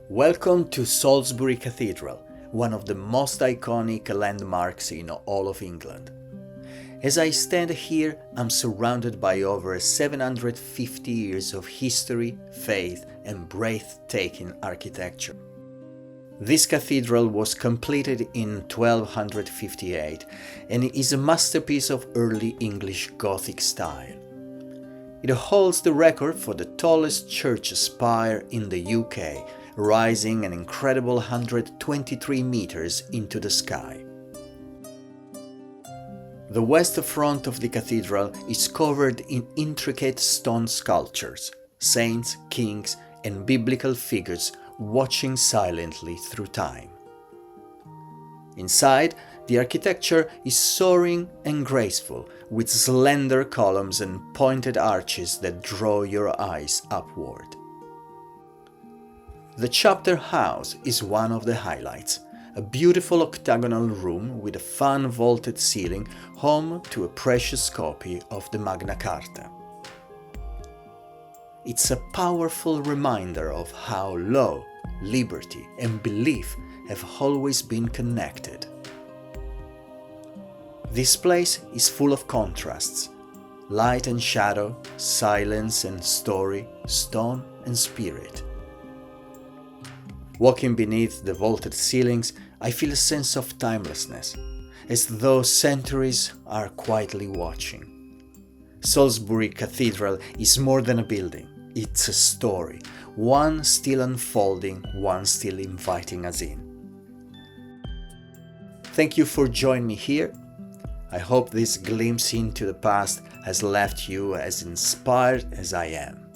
Welcome to Salisbury Cathedral, one of the most iconic landmarks in all of England. As I stand here, I'm surrounded by over 750 years of history, faith, and breathtaking architecture. This cathedral was completed in 1258 and is a masterpiece of early English Gothic style. It holds the record for the tallest church spire in the UK, rising an incredible 123 meters into the sky. The west front of the cathedral is covered in intricate stone sculptures, saints, kings, and biblical figures watching silently through time. Inside, the architecture is soaring and graceful, with slender columns and pointed arches that draw your eyes upward. The chapter house is one of the highlights, a beautiful octagonal room with a fan vaulted ceiling, home to a precious copy of the Magna Carta. It's a powerful reminder of how law, liberty, and belief have always been connected. This place is full of contrasts: light and shadow, silence and story, stone and spirit. Walking beneath the vaulted ceilings, I feel a sense of timelessness, as though centuries are quietly watching. Salisbury Cathedral is more than a building, it's a story, one still unfolding, one still inviting us in. Thank you for joining me here. I hope this glimpse into the past has left you as inspired as I am.